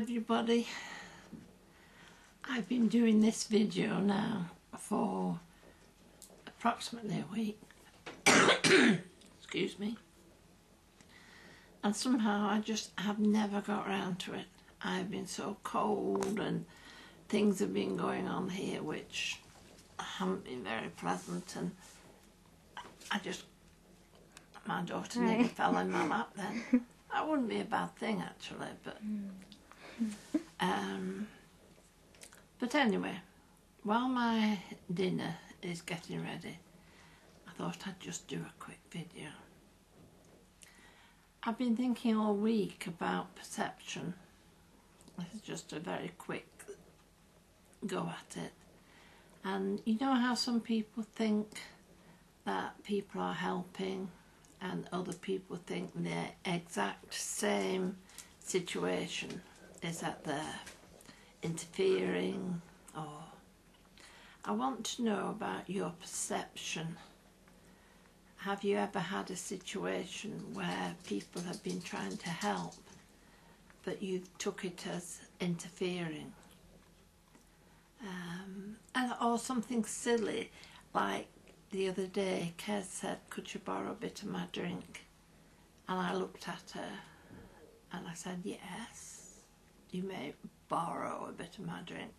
everybody. I've been doing this video now for approximately a week. Excuse me. And somehow I just have never got around to it. I've been so cold and things have been going on here which haven't been very pleasant, and my daughter nearly fell in my lap then. That wouldn't be a bad thing actually, but anyway, while my dinner is getting ready, I thought I'd just do a quick video. I've been thinking all week about perception. This is just a very quick go at it. And you know how some people think that people are helping and other people think the exact same situation is that they're interfering, or I want to know about your perception. Have you ever had a situation where people have been trying to help but you took it as interfering? Or something silly, like the other day Kez said, could you borrow a bit of my drink? And I looked at her and I said, yes, you may borrow a bit of my drink.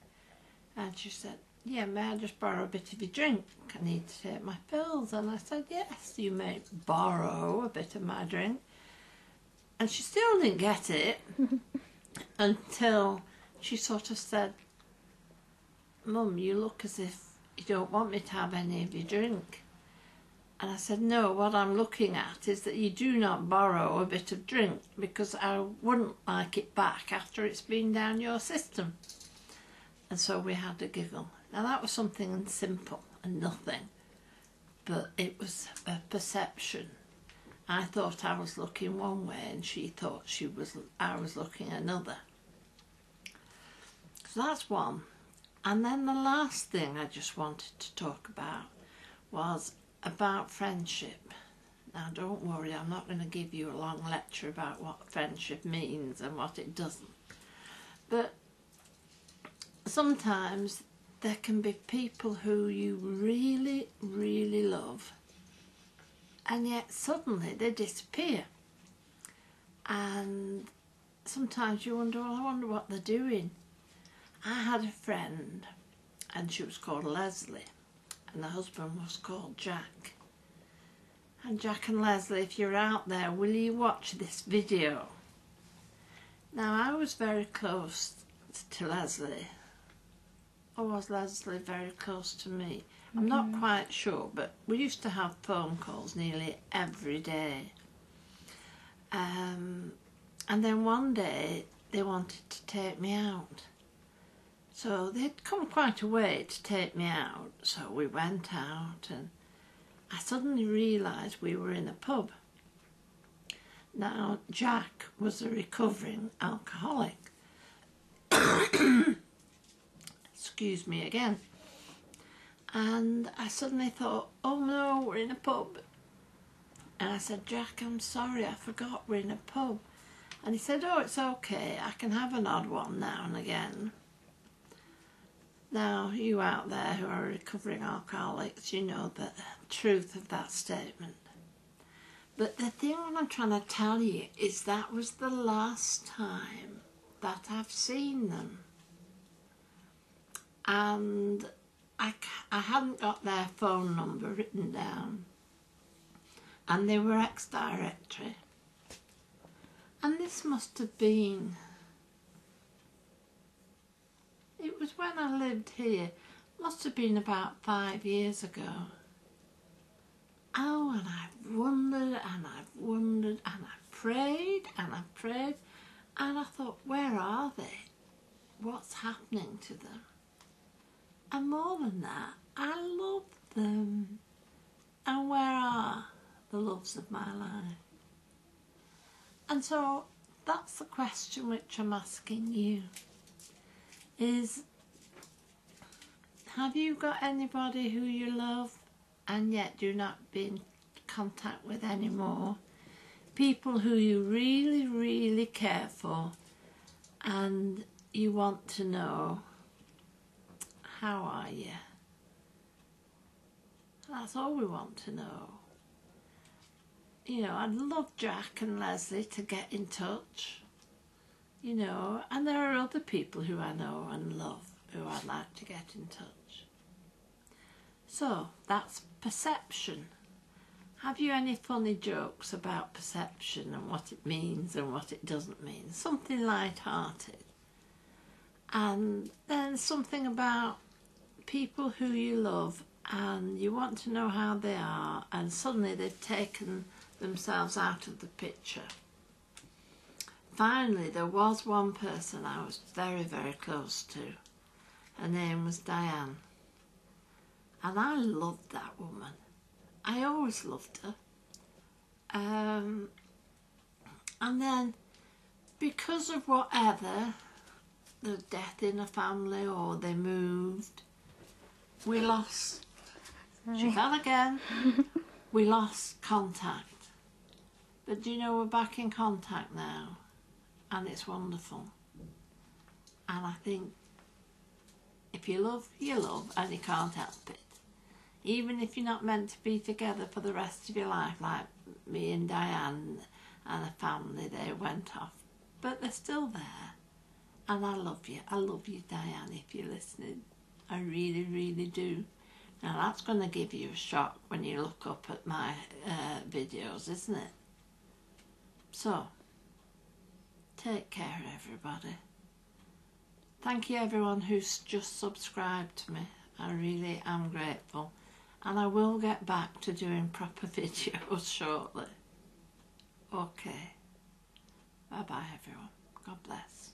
And she said, yeah, may I just borrow a bit of your drink? I need to take my pills. And I said, yes, you may borrow a bit of my drink. And she still didn't get it until she sort of said, Mum, you look as if you don't want me to have any of your drink. And I said, no, what I'm looking at is that you do not borrow a bit of drink, because I wouldn't like it back after it's been down your system. And so we had a giggle. Now that was something simple and nothing, but it was a perception. I thought I was looking one way and she thought I was looking another. So that's one. And then the last thing I just wanted to talk about was about friendship. Now don't worry, I'm not going to give you a long lecture about what friendship means and what it doesn't. But sometimes there can be people who you really, really love, and yet suddenly they disappear. And sometimes you wonder, well, I wonder what they're doing. I had a friend and she was called Leslie and the husband was called Jack. And Jack and Leslie, if you're out there, will you watch this video? Now I was very close to Leslie. Or was Leslie very close to me? I'm not quite sure, but we used to have phone calls nearly every day. And then one day they wanted to take me out. So they'd come quite a way to take me out. So we went out and I suddenly realised we were in a pub. Now Jack was a recovering alcoholic. Excuse me again. And I suddenly thought, oh no, we're in a pub. And I said, Jack, I'm sorry, I forgot we're in a pub. And he said, oh, it's okay, I can have an odd one now and again. Now, you out there who are recovering alcoholics, you know the truth of that statement. But the thing what I'm trying to tell you is that was the last time that I've seen them. And I hadn't got their phone number written down. And they were ex-directory. And this must have been... It was when I lived here. Must have been about 5 years ago. Oh, and I've wondered and I've wondered and I've prayed and I've prayed. And I thought, where are they? What's happening to them? And more than that, I love them. And where are the loves of my life? And so that's the question which I'm asking you. Is, have you got anybody who you love and yet do not be in contact with anymore? People who you really, really care for and you want to know, how are you? That's all we want to know. You know, I'd love Jack and Leslie to get in touch, you know, and there are other people who I know and love who I'd like to get in touch. So, that's perception. Have you any funny jokes about perception and what it means and what it doesn't mean? Something light-hearted. And then something about people who you love and you want to know how they are, and suddenly they've taken themselves out of the picture. Finally, there was one person I was very, very close to. Her name was Diane. And I loved that woman. I always loved her. And then, because of whatever, the death in a family or they moved, we lost. She fell again. We lost contact. But do you know, we're back in contact now, and it's wonderful. And I think if you love, and you can't help it. Even if you're not meant to be together for the rest of your life, like me and Diane and the family, they went off. But they're still there. And I love you. I love you, Diane, if you're listening. I really, really do. Now that's going to give you a shock when you look up at my videos, isn't it? So, take care, everybody. Thank you, everyone who's just subscribed to me. I really am grateful. And I will get back to doing proper videos shortly. Okay. Bye-bye, everyone. God bless.